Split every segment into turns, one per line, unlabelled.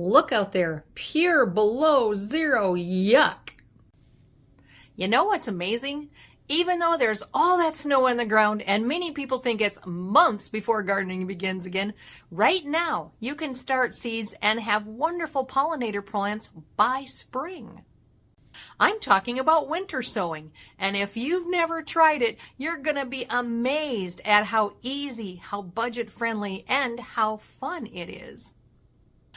Look out there, pure below zero, yuck. You know what's amazing? Even though there's all that snow on the ground and many people think it's months before gardening begins again, right now you can start seeds and have wonderful pollinator plants by spring. I'm talking about winter sowing, and if you've never tried it, you're going to be amazed at how easy, how budget friendly, and how fun it is.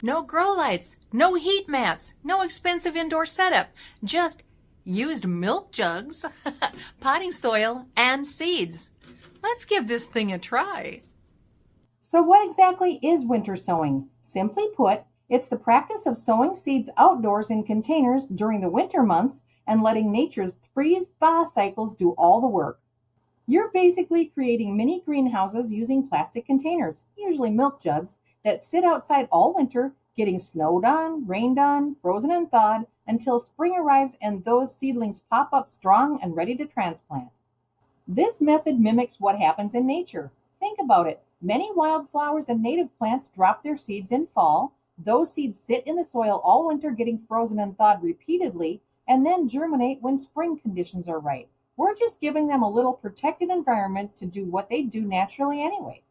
No grow lights, no heat mats, no expensive indoor setup, just used milk jugs, potting soil, and seeds. Let's give this thing a try.
So what exactly is winter sowing? Simply put, it's the practice of sowing seeds outdoors in containers during the winter months and letting nature's freeze-thaw cycles do all the work. You're basically creating mini greenhouses using plastic containers, usually milk jugs, that sit outside all winter, getting snowed on, rained on, frozen and thawed, until spring arrives and those seedlings pop up strong and ready to transplant. This method mimics what happens in nature. Think about it. Many wildflowers and native plants drop their seeds in fall. Those seeds sit in the soil all winter, getting frozen and thawed repeatedly, and then germinate when spring conditions are right. We're just giving them a little protected environment to do what they do naturally anyway.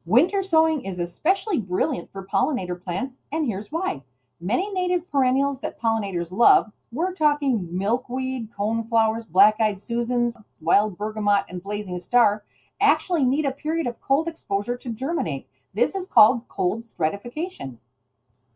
Winter sowing is especially brilliant for pollinator plants, and here's why. Many native perennials that pollinators love, we're talking milkweed, coneflowers, black-eyed Susans, wild bergamot, and blazing star, actually need a period of cold exposure to germinate. This is called cold stratification.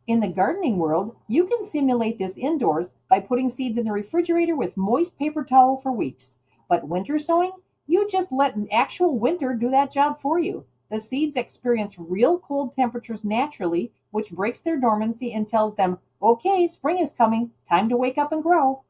In the gardening world, you can simulate this indoors by putting seeds in the refrigerator with moist paper towel for weeks. But winter sowing, you just let an actual winter do that job for you. The seeds experience real cold temperatures naturally, which breaks their dormancy and tells them, okay, spring is coming, time to wake up and grow.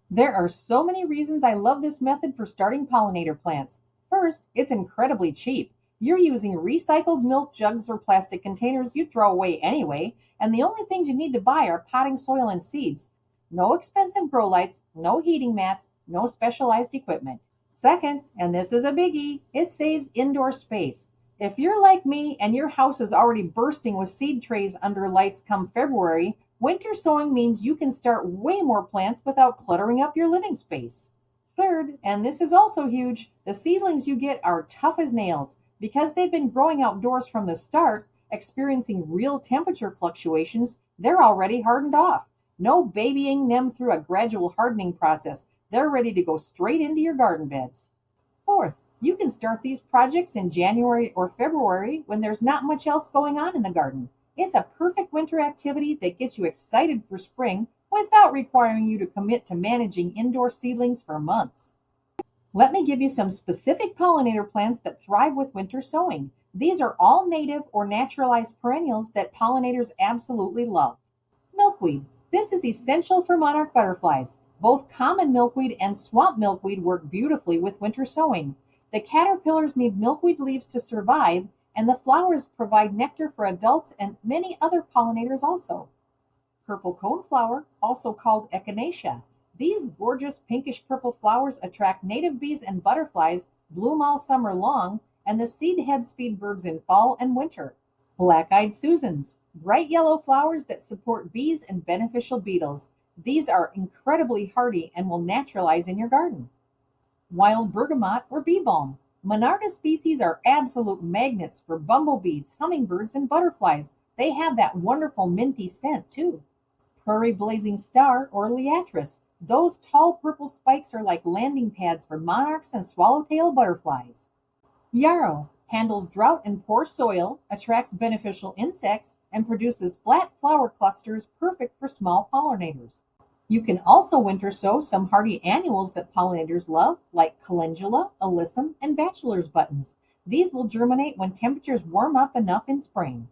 There are so many reasons I love this method for starting pollinator plants. First, it's incredibly cheap. You're using recycled milk jugs or plastic containers you'd throw away anyway, and the only things you need to buy are potting soil and seeds. No expensive grow lights, no heating mats, no specialized equipment. Second, and this is a biggie, it saves indoor space. If you're like me and your house is already bursting with seed trays under lights come February, winter sowing means you can start way more plants without cluttering up your living space. Third, and this is also huge, the seedlings you get are tough as nails. Because they've been growing outdoors from the start, experiencing real temperature fluctuations, they're already hardened off. No babying them through a gradual hardening process. They're ready to go straight into your garden beds. Fourth, you can start these projects in January or February when there's not much else going on in the garden. It's a perfect winter activity that gets you excited for spring without requiring you to commit to managing indoor seedlings for months. Let me give you some specific pollinator plants that thrive with winter sowing. These are all native or naturalized perennials that pollinators absolutely love. Milkweed. This is essential for monarch butterflies. Both common milkweed and swamp milkweed work beautifully with winter sowing. The caterpillars need milkweed leaves to survive, and the flowers provide nectar for adults and many other pollinators also. Purple coneflower, also called echinacea. These gorgeous pinkish purple flowers attract native bees and butterflies, bloom all summer long, and the seed heads feed birds in fall and winter. Black-eyed Susans, bright yellow flowers that support bees and beneficial beetles. These are incredibly hardy and will naturalize in your garden. Wild bergamot or bee balm. Monarchs species are absolute magnets for bumblebees, hummingbirds, and butterflies. They have that wonderful minty scent too. Prairie blazing star or liatris. Those tall purple spikes are like landing pads for monarchs and swallowtail butterflies. Yarrow handles drought and poor soil, attracts beneficial insects, and produces flat flower clusters perfect for small pollinators. You can also winter sow some hardy annuals that pollinators love, like calendula, alyssum, and bachelors buttons. These will germinate when temperatures warm up enough in spring.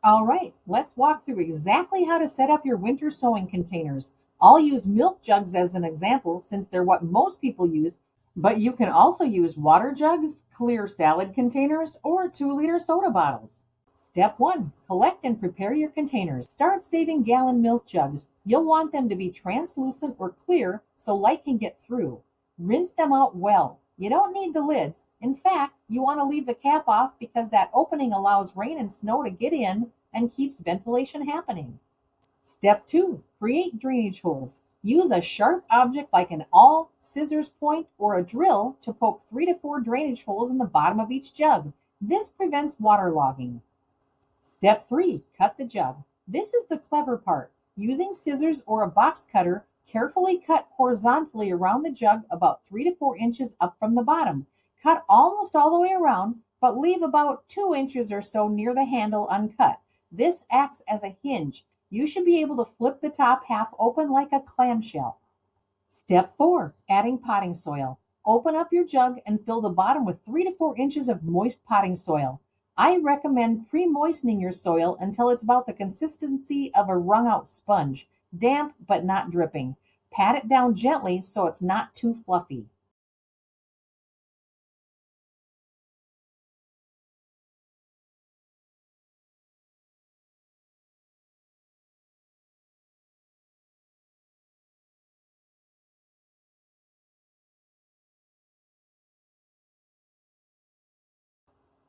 All right, let's walk through exactly how to set up your winter sowing containers. I'll use milk jugs as an example since they're what most people use, but you can also use water jugs, clear salad containers, or 2-liter soda bottles. Step 1. Collect and prepare your containers. Start saving gallon milk jugs. You'll want them to be translucent or clear so light can get through. Rinse them out well. You don't need the lids. In fact, you want to leave the cap off because that opening allows rain and snow to get in and keeps ventilation happening. Step 2. Create drainage holes. Use a sharp object like an awl, scissors point, or a drill to poke 3 to 4 drainage holes in the bottom of each jug. This prevents waterlogging. Step 3. Cut the jug. This is the clever part. Using scissors or a box cutter, carefully cut horizontally around the jug about 3 to 4 inches up from the bottom. Cut almost all the way around, but leave about 2 inches or so near the handle uncut. This acts as a hinge. You should be able to flip the top half open like a clamshell. Step 4. Adding potting soil. Open up your jug and fill the bottom with 3 to 4 inches of moist potting soil. I recommend pre-moistening your soil until it's about the consistency of a wrung-out sponge, damp but not dripping. Pat it down gently so it's not too fluffy.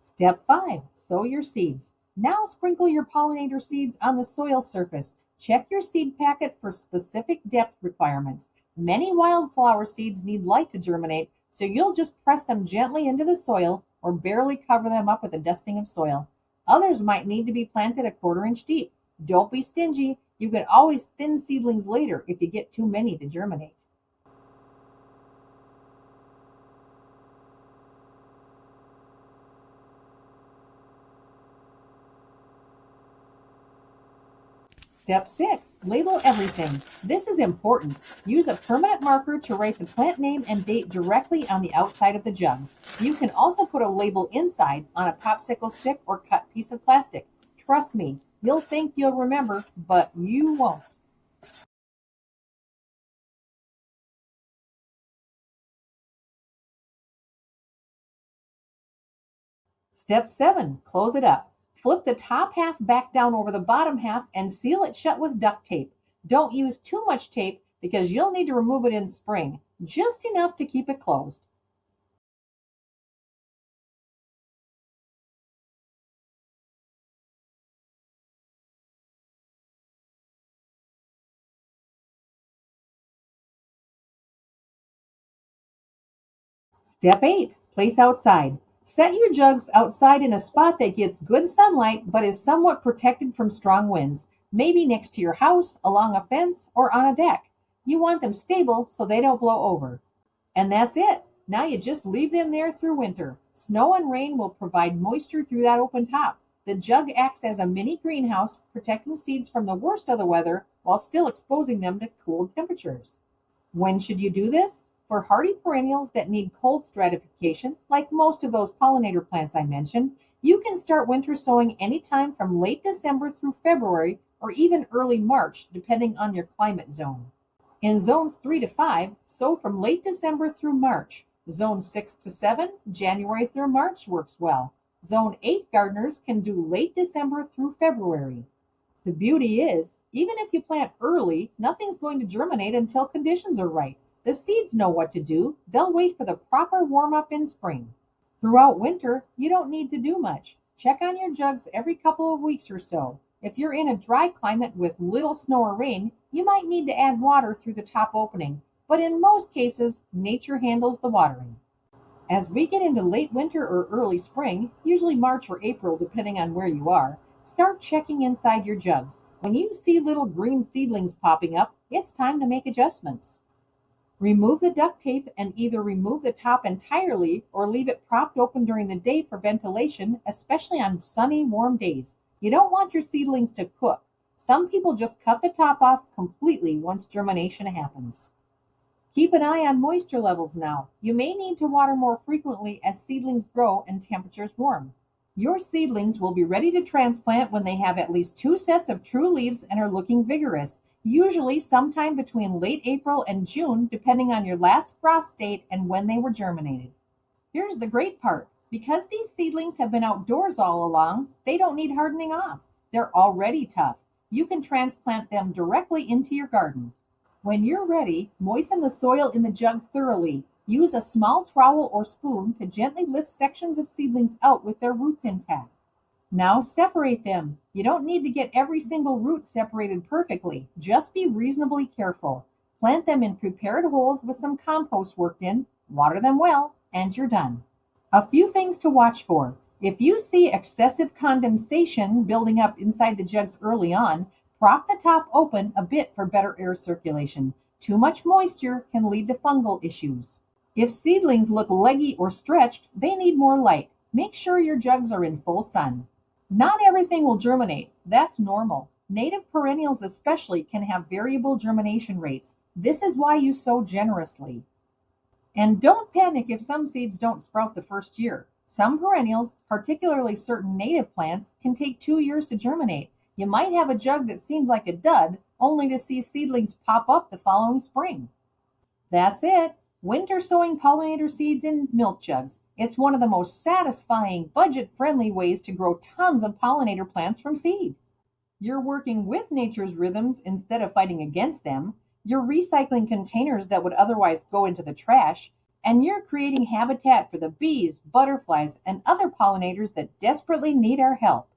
Step 5. Sow your seeds. Now sprinkle your pollinator seeds on the soil surface. Check your seed packet for specific depth requirements. Many wildflower seeds need light to germinate, so you'll just press them gently into the soil or barely cover them up with a dusting of soil. Others might need to be planted a 1/4 inch deep. Don't be stingy. You can always thin seedlings later if you get too many to germinate. Step 6. Label everything. This is important. Use a permanent marker to write the plant name and date directly on the outside of the jug. You can also put a label inside on a popsicle stick or cut piece of plastic. Trust me, you'll think you'll remember, but you won't. Step 7. Close it up. Flip the top half back down over the bottom half and seal it shut with duct tape. Don't use too much tape because you'll need to remove it in spring, just enough to keep it closed. Step 8. Place outside. Set your jugs outside in a spot that gets good sunlight but is somewhat protected from strong winds, maybe next to your house, along a fence, or on a deck. You want them stable so they don't blow over. And that's it. Now you just leave them there through winter. Snow and rain will provide moisture through that open top. The jug acts as a mini greenhouse, protecting seeds from the worst of the weather while still exposing them to cool temperatures. When should you do this? For hardy perennials that need cold stratification, like most of those pollinator plants I mentioned, you can start winter sowing anytime from late December through February or even early March, depending on your climate zone. In zones 3 to 5, sow from late December through March. Zone 6 to 7, January through March works well. Zone 8 gardeners can do late December through February. The beauty is, even if you plant early, nothing's going to germinate until conditions are right. The seeds know what to do. They'll wait for the proper warm-up in spring. Throughout winter, you don't need to do much. Check on your jugs every couple of weeks or so. If you're in a dry climate with little snow or rain, you might need to add water through the top opening, but in most cases, nature handles the watering. As we get into late winter or early spring, usually March or April depending on where you are, start checking inside your jugs. When you see little green seedlings popping up, it's time to make adjustments. Remove the duct tape and either remove the top entirely or leave it propped open during the day for ventilation, especially on sunny, warm days. You don't want your seedlings to cook. Some people just cut the top off completely once germination happens. Keep an eye on moisture levels now. You may need to water more frequently as seedlings grow and temperatures warm. Your seedlings will be ready to transplant when they have at least 2 sets of true leaves and are looking vigorous, usually sometime between late April and June, depending on your last frost date and when they were germinated. Here's the great part. Because these seedlings have been outdoors all along, they don't need hardening off. They're already tough. You can transplant them directly into your garden. When you're ready, moisten the soil in the jug thoroughly. Use a small trowel or spoon to gently lift sections of seedlings out with their roots intact. Now separate them. You don't need to get every single root separated perfectly. Just be reasonably careful. Plant them in prepared holes with some compost worked in, water them well, and you're done. A few things to watch for. If you see excessive condensation building up inside the jugs early on, prop the top open a bit for better air circulation. Too much moisture can lead to fungal issues. If seedlings look leggy or stretched, they need more light. Make sure your jugs are in full sun. Not everything will germinate. That's normal. Native perennials especially can have variable germination rates. This is why you sow generously. And don't panic if some seeds don't sprout the first year. Some perennials, particularly certain native plants, can take 2 years to germinate. You might have a jug that seems like a dud, only to see seedlings pop up the following spring. That's it. Winter sowing pollinator seeds in milk jugs. It's one of the most satisfying, budget-friendly ways to grow tons of pollinator plants from seed. You're working with nature's rhythms instead of fighting against them. You're recycling containers that would otherwise go into the trash. And you're creating habitat for the bees, butterflies, and other pollinators that desperately need our help.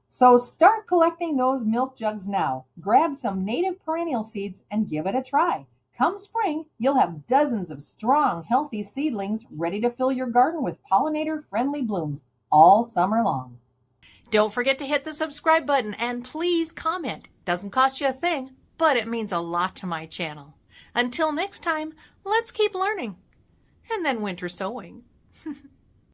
So start collecting those milk jugs now. Grab some native perennial seeds and give it a try. Come spring, you'll have dozens of strong, healthy seedlings ready to fill your garden with pollinator-friendly blooms all summer long.
Don't forget to hit the subscribe button and please comment. Doesn't cost you a thing, but it means a lot to my channel. Until next time, let's keep learning and then winter sowing.